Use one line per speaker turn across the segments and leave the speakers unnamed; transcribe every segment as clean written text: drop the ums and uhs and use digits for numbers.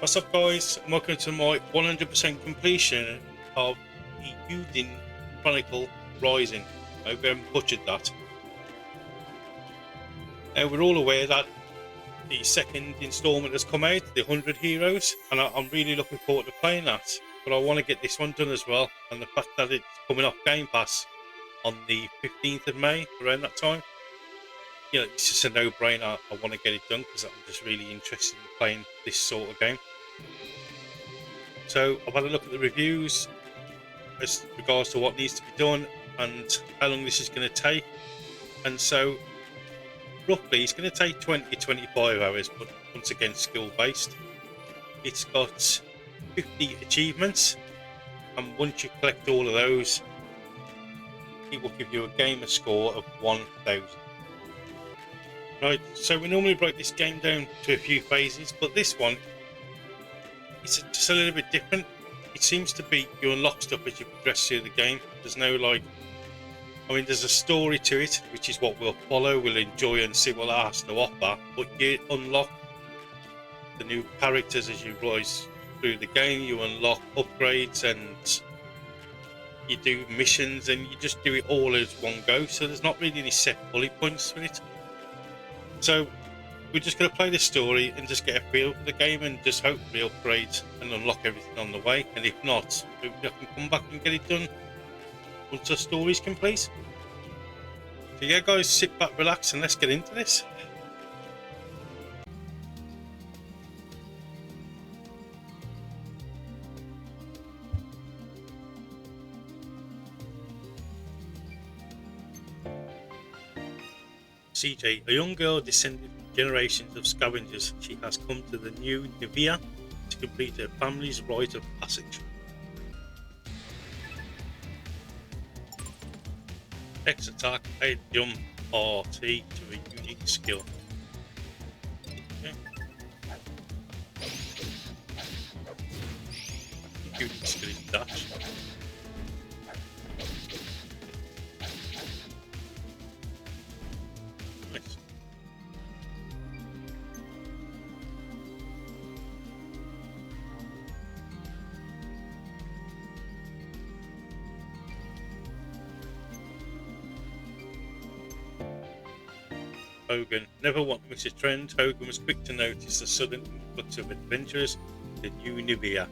What's up, guys, and welcome to my 100% completion of Eiyuden Chronicles Rising. I hope I haven't butchered that. Now, we're all aware that the second instalment has come out, the 100 Heroes, and I'm really looking forward to playing that. But I want to get this one done as well, and the fact that it's coming off Game Pass on the 15th of May, around that time, it's just a no-brainer. I want to get it done because I'm just really interested in playing this sort of game. So I've had a look at the reviews as regards to what needs to be done and how long this is going to take. And so roughly it's going to take 20-25 hours, but once again skill based. It's got 50 achievements, and once you collect all of those, it will give you a gamer score of 1000. Right, so we normally break this game down to a few phases, but this one is just a little bit different. It seems to be you unlock stuff as you progress through the game. There's no there's a story to it, which is what we'll follow, we'll enjoy and see what it has to offer, but you unlock the new characters as you rise through the game. You unlock upgrades and you do missions, and you just do it all as one go, so there's not really any set bullet points for it. So we're just going to play the story and just get a feel for the game and just hopefully upgrade and unlock everything on the way. And if not, I can come back and get it done once the story's complete. So yeah, guys, sit back, relax, and let's get into this. CJ, a young girl descended from generations of scavengers, she has come to the new Nivea to complete her family's rite of passage. X attack, A jump, RT to a unique skill. Okay. Unique skill is dash. Nice. Hogan. Never want to miss a trend, Hogan was quick to notice the sudden influx of adventurers to new Nivea,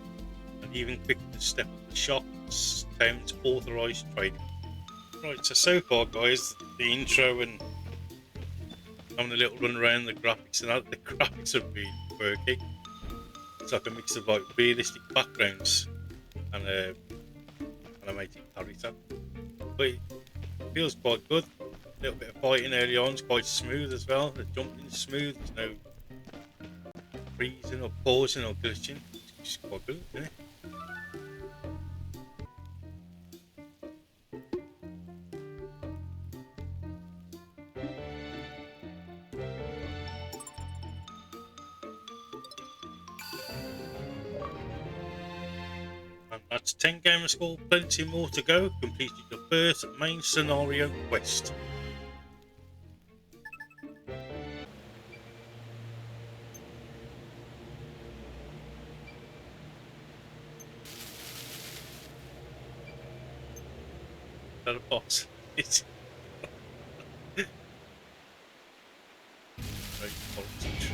and even quick to step up the shop's town's authorised trading. Right, so far, guys, the intro and having a little run around the graphics, and the graphics are really quirky. It's like a mix of like realistic backgrounds and animated character, but it feels quite good. A little bit of fighting early on, it's quite smooth as well. The jumping's smooth, there's no freezing or pausing or glitching. It's quite good, isn't it? And that's 10 gamer score, plenty more to go. Completed your first main scenario quest. A boss. It's very positive.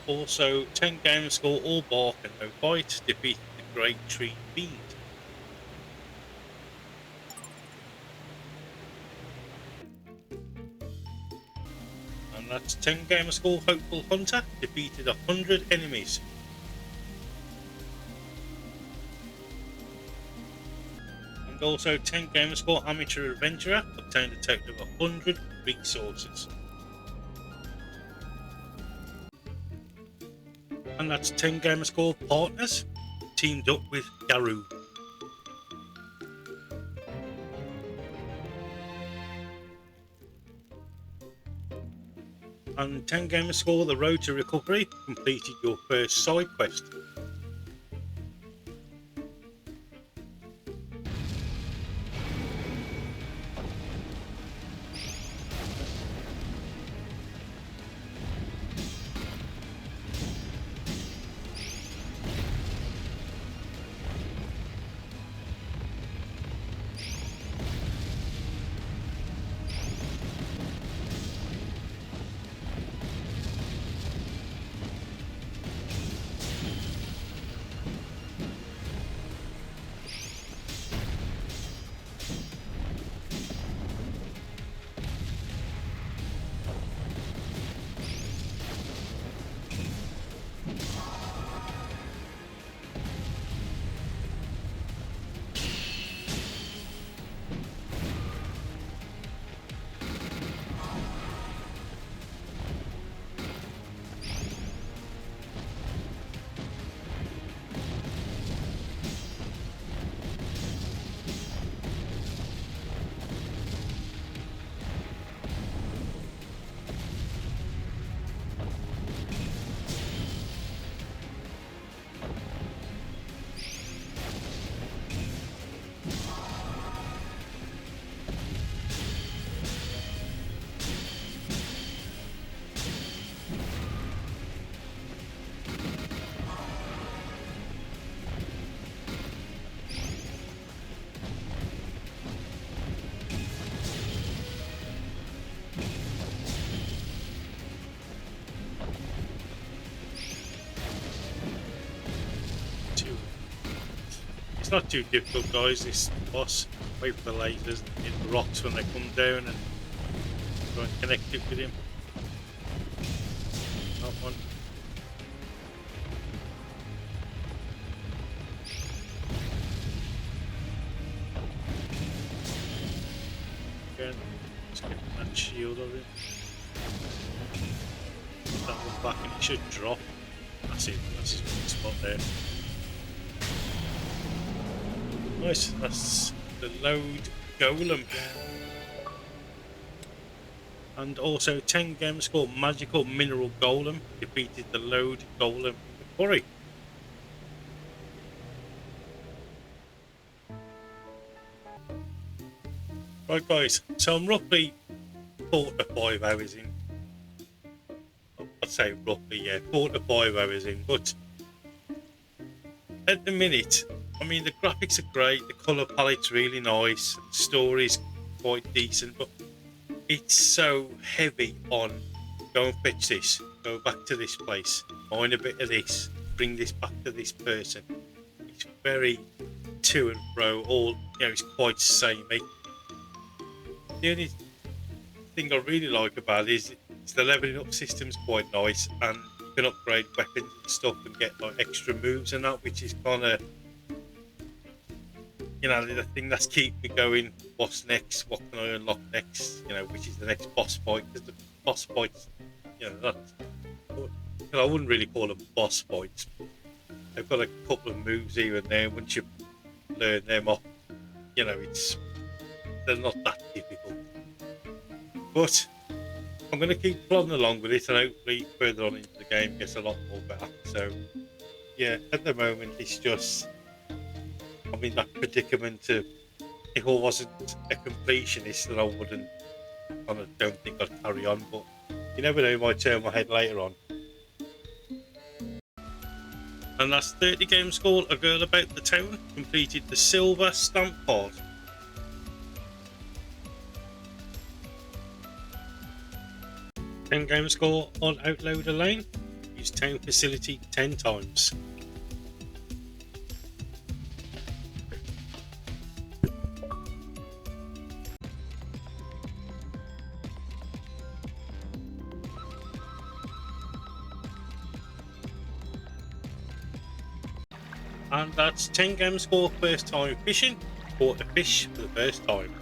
Also, 10 gamer score, all bark and no bite, defeated the Great Tree Fiend. And that's 10 gamer score, Hopeful Hunter, defeated 100 enemies. And also 10 gamer score, Amateur Adventurer, obtained a total of 100 resources. And that's 10 gamer score, Partners, teamed up with Garou. And 10 gamer score, The Road to Recovery, completed your first side quest. It's not too difficult, guys, this boss. Wait for the lasers and hit the rocks when they come down and try and connect it with him. That one. Again, just get that shield of him. That one back and it should drop. That's it, that's his one spot there. Nice, that's the load golem. And also 10 gamer score, Magical Mineral Golem, defeated the load golem in the quarry. Right guys, so I'm roughly 4 to 5 hours in. I'd say roughly, yeah, 4 to 5 hours in, but at the minute, I mean, the graphics are great, the colour palette's really nice, the story's quite decent, but it's so heavy on go and fetch this, go back to this place, mine a bit of this, bring this back to this person. It's very to and fro, all, you know, it's quite samey. The only thing I really like about it is the leveling up system's quite nice, and you can upgrade weapons and stuff and get like extra moves and that, which is kind of, you know, the thing that's keep me going. What's next? What can I unlock next? You know, which is the next boss fight? Because the boss fights, you know, not, you know, I wouldn't really call them boss fights. They've got a couple of moves here and there. Once you learn them off, you know, they're not that difficult. But I'm going to keep plodding along with it, and hopefully further on into the game gets a lot more better. So yeah, at the moment it's just, I'm in that predicament of, if I wasn't a completionist, then I wouldn't, I don't think I'd carry on, but you never know, it might turn my head later on. And that's 30 games called A Girl About the Town, completed the silver stamp card. Ten game score on Outlander Lane, use town facility 10 times. And that's 10 game score first time fishing. Caught a fish for the first time.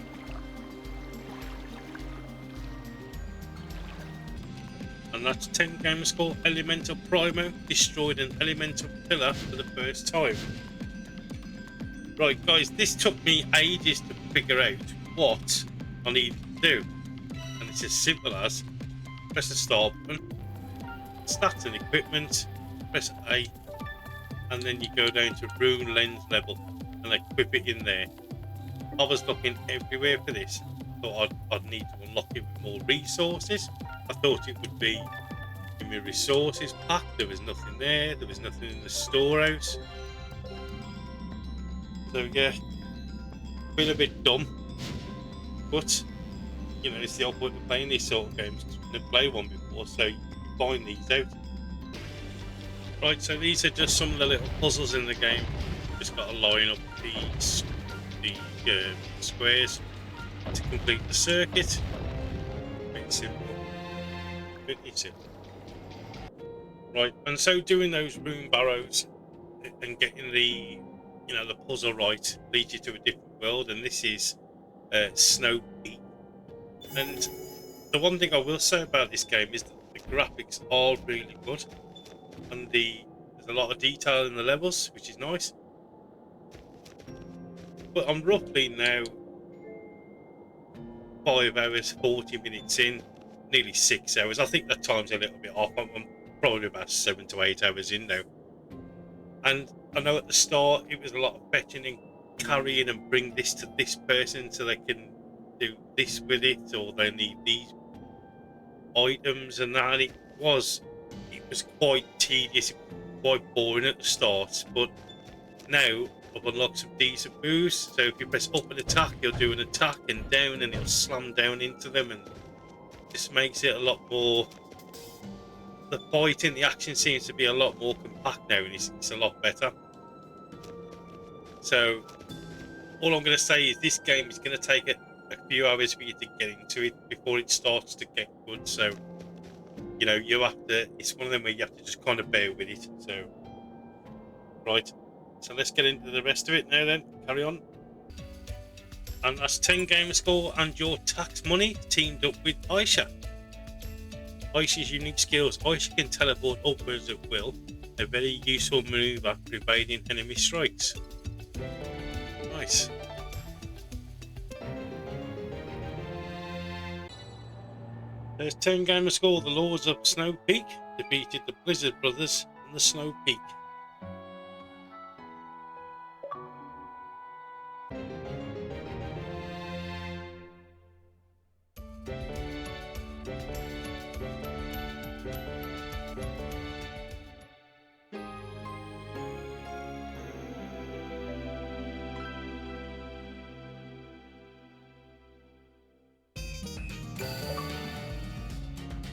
And that's 10 game score elemental primo. Destroyed an elemental pillar for the first time. Right guys, this took me ages to figure out what I need to do. And it's as simple as press the start button, stats and equipment, press A, and then you go down to rune lens level and equip it in there. I was looking everywhere for this. Thought I'd need to unlock it with more resources. I thought it would be in my resources pack. There was nothing there. There was nothing in the storehouse. So yeah, been a bit dumb. But you know, it's the old point of playing these sort of games. I've never played one before, so you find these out. Right, so these are just some of the little puzzles in the game. Just got to line up the squares to complete the circuit. Pretty simple. Pretty simple. Right, and so doing those rune barrows and getting the the puzzle right leads you to a different world, and this is Snow Peak. And the one thing I will say about this game is that the graphics are really good, and there's a lot of detail in the levels, which is nice. But I'm roughly now 5 hours 40 minutes in, nearly 6 hours. I think that time's a little bit off. I'm probably about 7 to 8 hours in now. And I know at the start it was a lot of fetching and carrying and bring this to this person so they can do this with it, or they need these items and that. And it was quite tedious, quite boring at the start, but now I've unlocked some decent moves. So if you press up and attack, you'll do an attack, and down, and it'll slam down into them, and just makes it a lot more. The fighting, the action seems to be a lot more compact now, and it's a lot better. So all I'm going to say is this game is going to take a few hours for you to get into it before it starts to get good. So you have to. It's one of them where you have to just kind of bear with it. So right. So let's get into the rest of it now then. Carry on. And that's 10 game score and your tax money teamed up with Aisha. Aisha's unique skills. Aisha can teleport upwards at will, a very useful maneuver for evading enemy strikes. Nice. There's 10 game score. The Lords of Snow Peak defeated the Blizzard Brothers in the Snow Peak.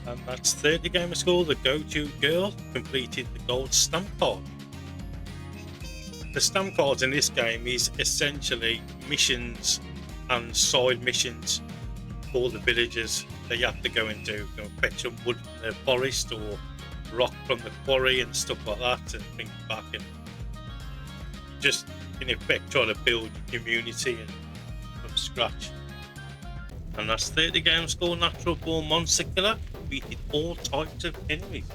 And that's 30 gamer score. The go-to girl completed the gold stamp card. The stamp cards in this game is essentially missions and side missions for the villagers that you have to go and do. Go fetch some wood from the forest or rock from the quarry and stuff like that, and bring it back, and just in effect try to build your community and from scratch. And that's 30 game score. Natural born monster killer defeated all types of enemies.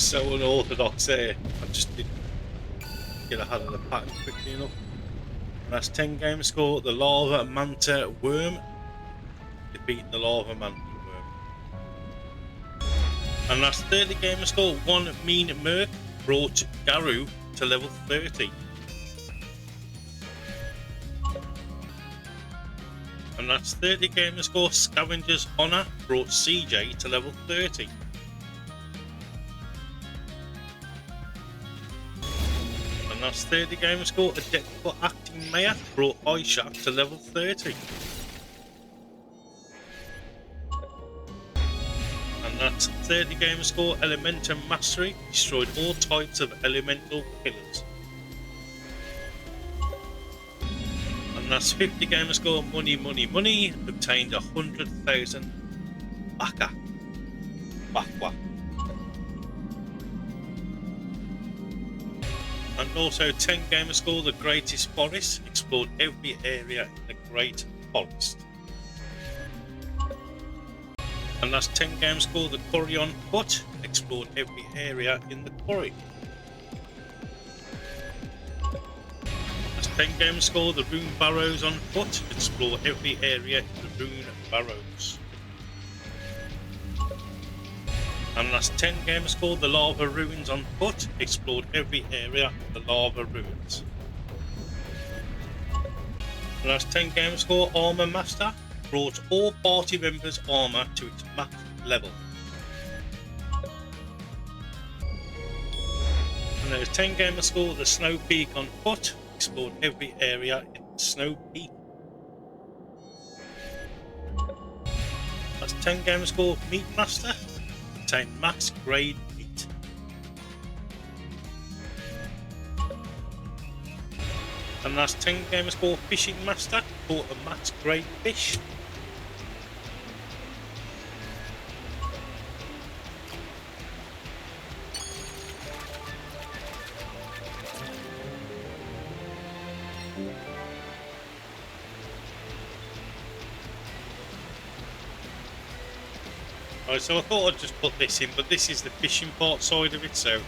so unorthodox there. I just didn't get ahead of the pattern quickly enough. And that's 10 game score. The Lava Manta Worm. Defeat the Lava Manta Worm. And that's 30 game score. One Mean Merc brought Garu to level 30. And that's 30 game score. Scavenger's Honor brought CJ to level 30. And that's 30 game score. Adept for Acting Maya brought Aisha to level 30. And that's 30 game score. Elemental Mastery destroyed all types of elemental killers. And that's 50 game score. Money, money, money. Obtained 100,000 Baka. Bakwa. And also 10 game score. The Greatest Forest explored every area in the Great Forest. And that's 10 game score. The Corion Hut explored every area in the quarry. That's 10 game score. The Rune Barrows on foot explore every area in the Rune Barrows. And that's 10 game score. The Lava Ruins on foot explored every area in the Lava Ruins. And that's 10 game score. Armor Master brought all party members' armor to its max level. And there's 10 game score. The Snow Peak on foot explored every area in Snow Peak. That's 10 game score. Meat Master obtained max grade meat. And that's 10 game score. Fishing Master caught a max grade fish. Right, so I thought I'd just put this in, but this is the fishing part side of it, so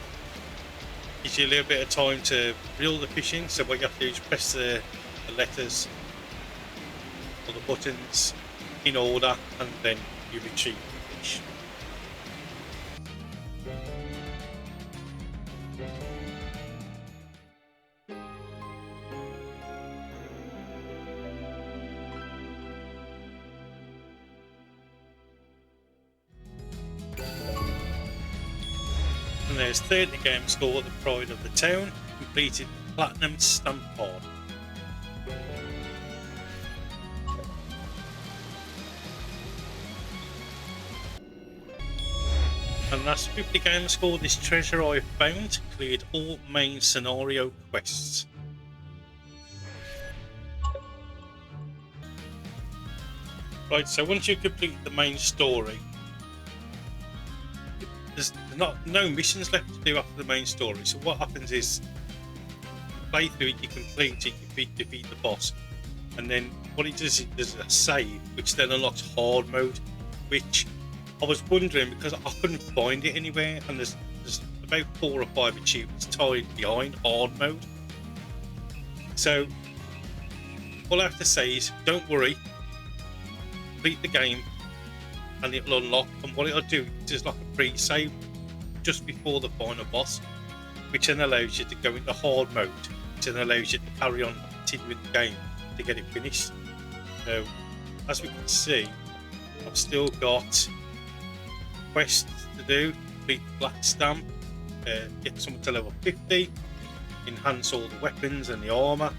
gives you a little bit of time to reel the fish in. So what you have to do is press the letters or the buttons in order, and then you retrieve the fish. And there's 30 game score. The Pride of the Town completed Platinum Stamp Card. And that's 50 game score. This treasure I found cleared all main scenario quests. Right, so once you complete the main story, there's no missions left to do after the main story. So what happens is you play through it, you complete it, you defeat the boss, and then what it does is there's a save which then unlocks hard mode, which I was wondering because I couldn't find it anywhere, and there's about 4 or 5 achievements tied behind hard mode. So all I have to say is don't worry, complete the game and it'll unlock, and what it'll do is like a pre-save just before the final boss, which then allows you to go into hard mode, which then allows you to carry on continuing the game to get it finished. So as we can see, I've still got quests to do. Complete the Black Stamp, get someone to level 50, enhance all the weapons and the armor,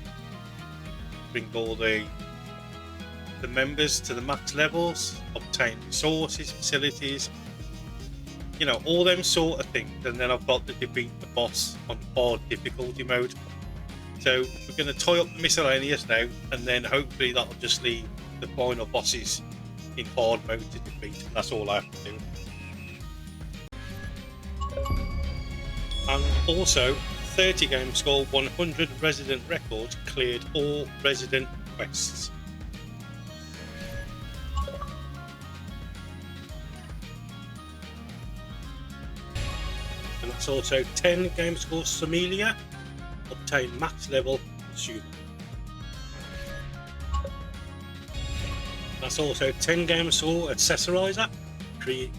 bring all the members to the max levels, obtain resources, facilities, you know, all them sort of things. And then I've got to defeat the boss on hard difficulty mode. So we're going to tie up the miscellaneous now, and then hopefully that'll just leave the final bosses in hard mode to defeat, and that's all I have to do. And also 30 game score, 100 resident records, cleared all resident quests. And That's also 10 game score Sommelier, obtain max level consumer. That's also 10 game score Accessorizer,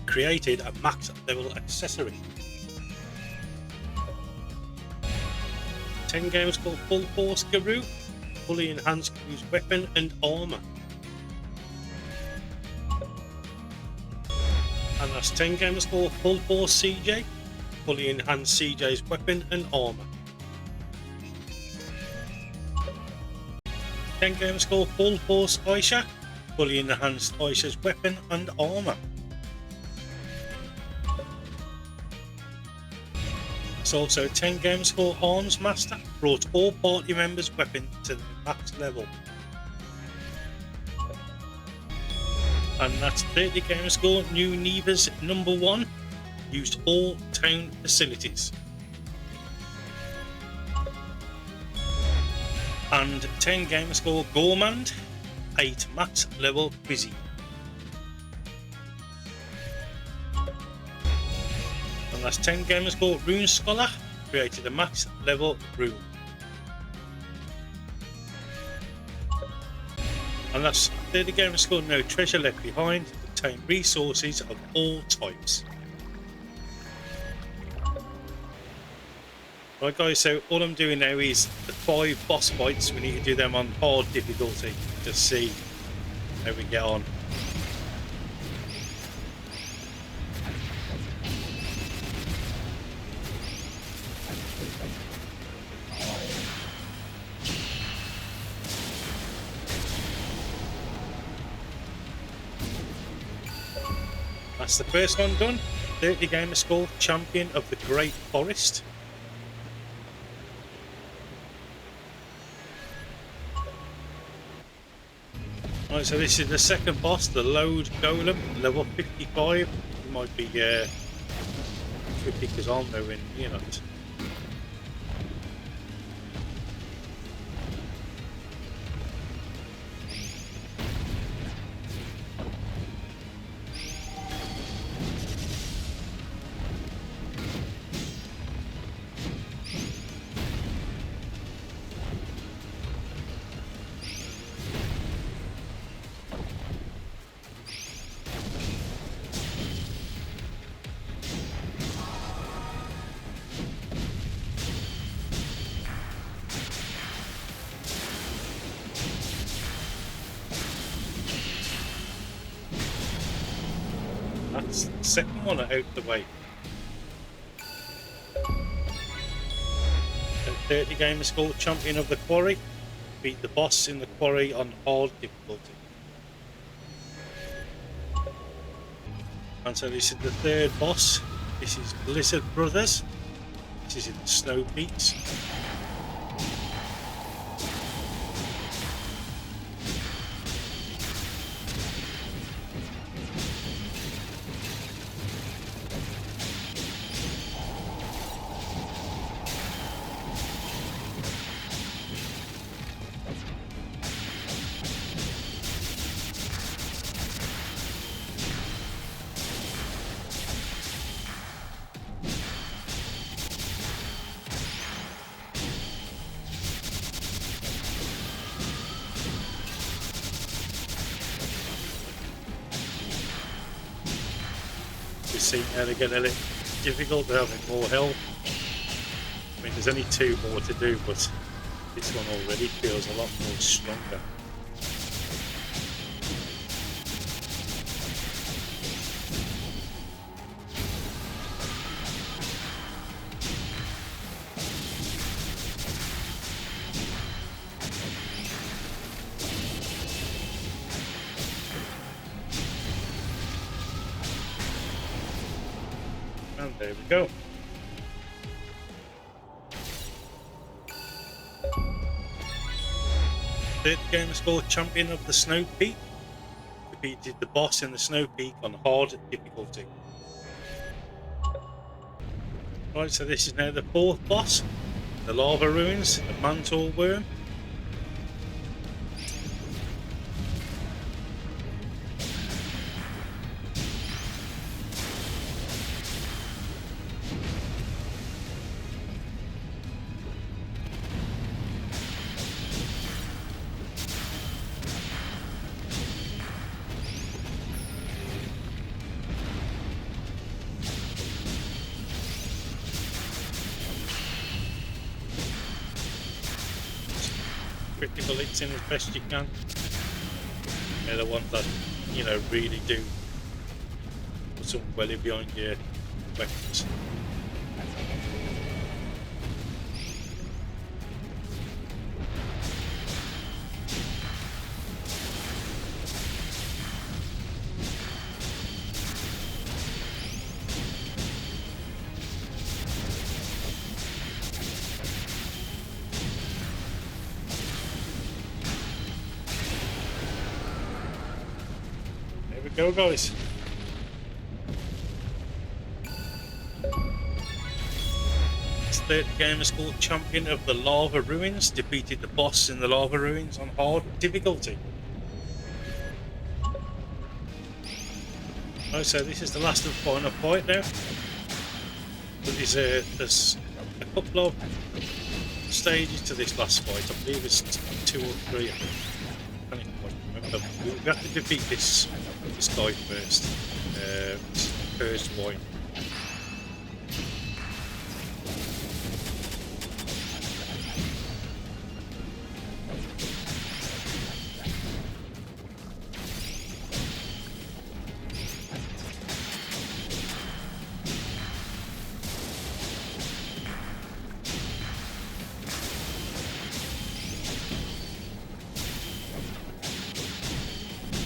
created a max level accessory. 10 game score Full Force Garou, fully enhanced Garou's weapon and armor. And that's 10 game score Full Force CJ, fully enhanced CJ's weapon and armor. 10 game score Full Force Aisha, fully enhanced Aisha's weapon and armor. It's also 10 game score Arms Master, brought all party members' weapons to the max level. And that's 30 game score New Neva's number 1, used all town facilities. And 10 game score Gourmand, 8 max level cuisine. And that's 10 game score Rune Scholar, created a max level rune. And that's 30 game score No Treasure Left Behind, obtain resources of all types. Right guys, so all I'm doing now is the 5 boss fights. We need to do them on hard difficulty to see how we get on. That's the first one done. 30 gamer score Champion of the Great Forest. Right, so this is the second boss, the Load Golem, level 55. It might be 50 because I'm nowhere near that. That's the second one out the way. So 30 gamer score Champion of the Quarry. Beat the boss in the quarry on hard difficulty. And so this is the third boss. This is Blizzard Brothers. This is in the Snow Peaks. See how they get a little difficult, they're having more health. I mean, there's only 2 more to do, but this one already feels a lot more stronger. And there we go. Third game score Champion of the Snow Peak. Defeated the boss in the Snow Peak on hard difficulty. Right, so this is now the 4th boss, the Lava Ruins, the Mantle Worm. critical hits in as best you can. They're the ones that, you know, really do put some welly behind your weapons. There we go, guys. The game is called Champion of the Lava Ruins. Defeated the boss in the Lava Ruins on hard difficulty. Oh, so this is the last and final fight now. But there's a couple of stages to this last fight. I believe it's 2 or 3. I can't even quite remember. We have to defeat this guy first. First one.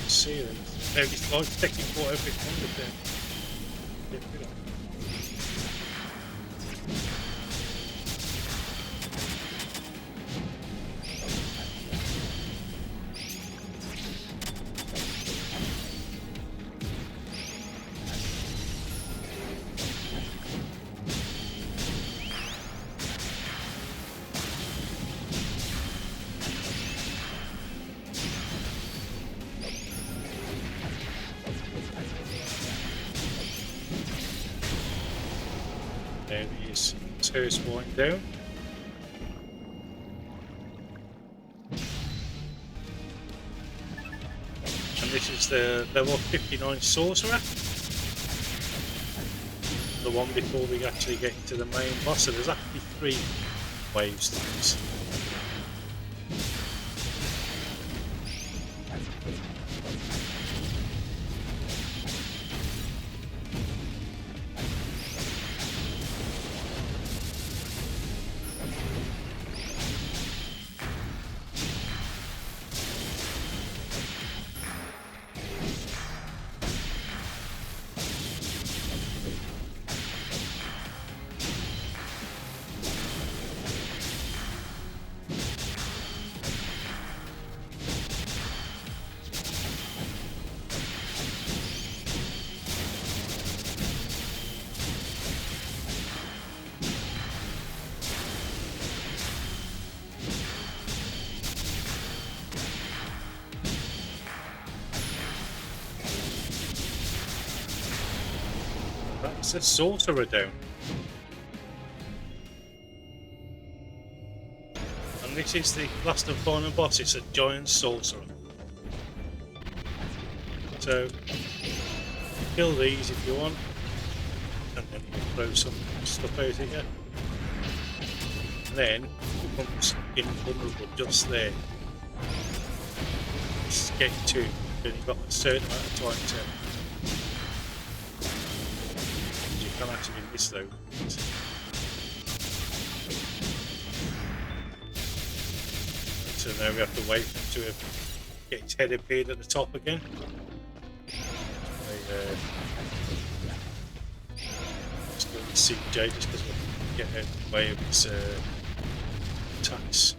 See them. Every life taking for every one of them. There is her spawning down. And this is the level 59 sorcerer. The one before we actually get to the main boss. So there's actually 3 waves to this. That's a sorcerer down. And this is the last and final boss. It's a giant sorcerer. So kill these if you want, and then you throw some stuff out at you. And then it becomes invulnerable just there. Just get to it. Then you've got a certain amount of time to. You can't actually miss though. So now we have to wait for him to get his head appeared at the top again. Just go to CJ just because we get out of the way of his attacks.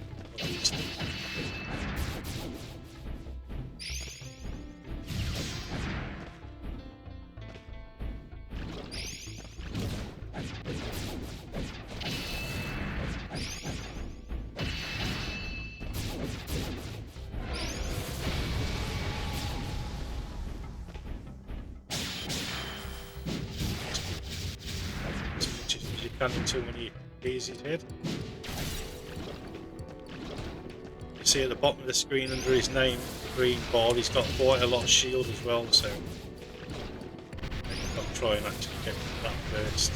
Until when he hears his head. You see at the bottom of the screen under his name, the green ball, he's got quite a lot of shield as well, so I'll try and actually get that first.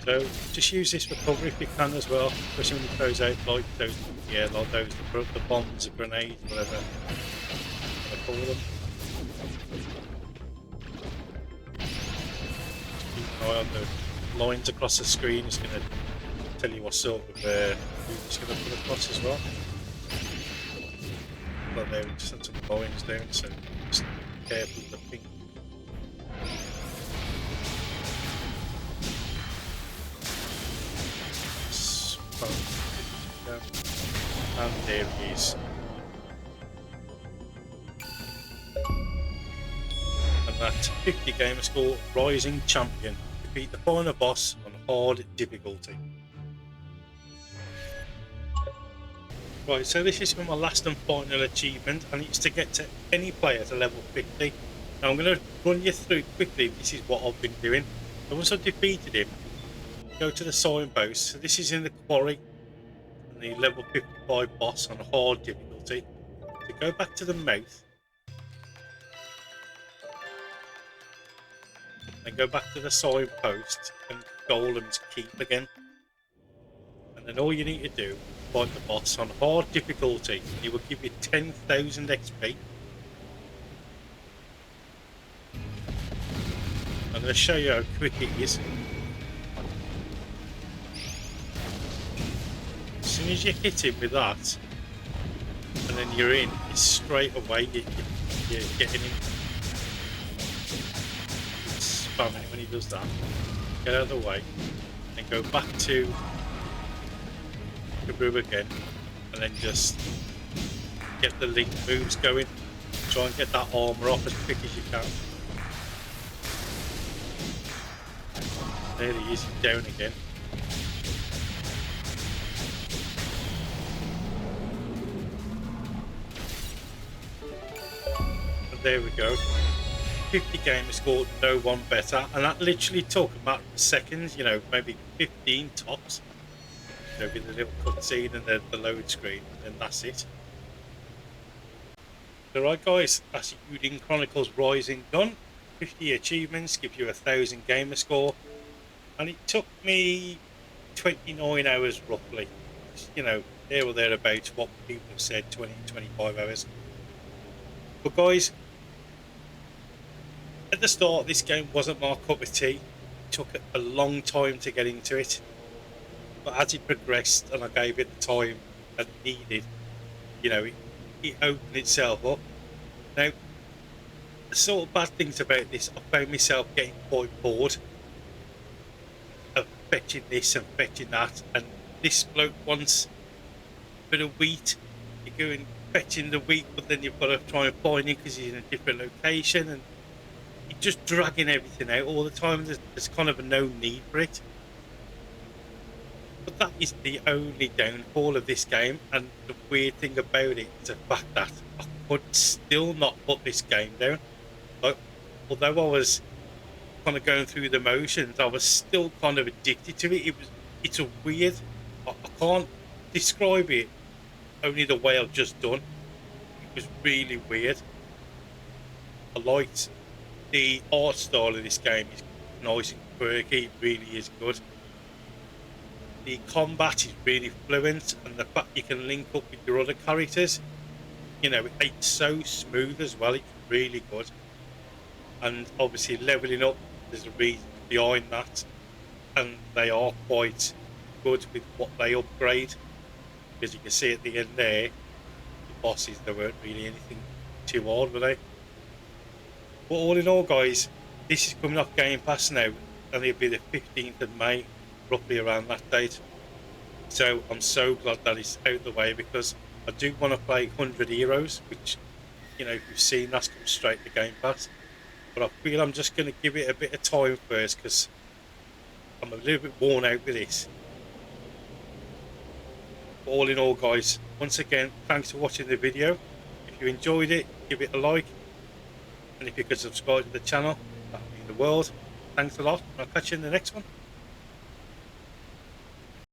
So just use this for cover if you can as well, especially when he throws out like those, yeah, like those the bombs, the grenades, whatever I call them. Just keep an eye on the lines across the screen. It's going to tell you what sort of food it's going to put across as well. But there we just had some lines down, so just be careful with the pink. And there he is. And that 50 gamer score Rising Champion. Defeat the final boss on hard difficulty. Right, so this is for my last and final achievement, and it's to get to any player to level 50. Now I'm going to run you through quickly. This is what I've been doing. So once I've defeated him, go to the signpost. So this is in the quarry, and the level 55 boss on hard difficulty. So go back to the mouth, and go back to the signpost and Golem's Keep again. And then all you need to do, fight the boss on hard difficulty. He will give you 10,000 XP. I'm going to show you how quick it is. As soon as you hit him with that, and then you're in, it's straight away you're getting him. It's spamming when he does that. Get out of the way, and go back to the room again, and then just get the link moves going. Try and get that armor off as quick as you can. There he is, he's down again. And there we go. 50 gamer score, no one better. And that literally took a matter of seconds, you know, maybe 15 tops. With the little cutscene and the load screen, and that's it. Alright guys, that's Eiyuden Chronicles Rising done. 50 achievements, give you 1,000 gamer score, and it took me 29 hours roughly. You know, there or thereabouts what people have said, 20-25 hours. But guys, at the start this game wasn't my cup of tea. It took a long time to get into it. But as it progressed and I gave it the time that it needed, you know, it opened itself up. Now, the sort of bad things about this, I found myself getting quite bored of fetching this and fetching that. And this bloke wants a bit of wheat. You're going fetching the wheat, but then you've got to try and find him because he's in a different location. And you're just dragging everything out all the time. There's kind of no need for it. But that is the only downfall of this game, and the weird thing about it is the fact that I could still not put this game down. Like, although I was kind of going through the motions, I was still kind of addicted to it. It's a weird, I can't describe it, only the way I've just done. It was really weird. I liked the art style of this game. It's nice and quirky, it really is good. The combat is really fluent, and the fact you can link up with your other characters, you know, it's so smooth as well. It's really good. And obviously leveling up, there's a reason behind that, and they are quite good with what they upgrade, because you can see at the end there, the bosses, there weren't really anything too hard, were they? But all in all guys, this is coming off Game Pass now, and it'll be the 15th of May, roughly around that date. So I'm so glad that it's out of the way, because I do want to play 100 Heroes, which, you know, if you've seen, that's come straight to Game Pass. But I feel I'm just going to give it a bit of time first, because I'm a little bit worn out with this. But all in all guys, once again, thanks for watching the video. If you enjoyed it, give it a like, and if you could subscribe to the channel, that would mean the world. Thanks a lot, and I'll catch you in the next one.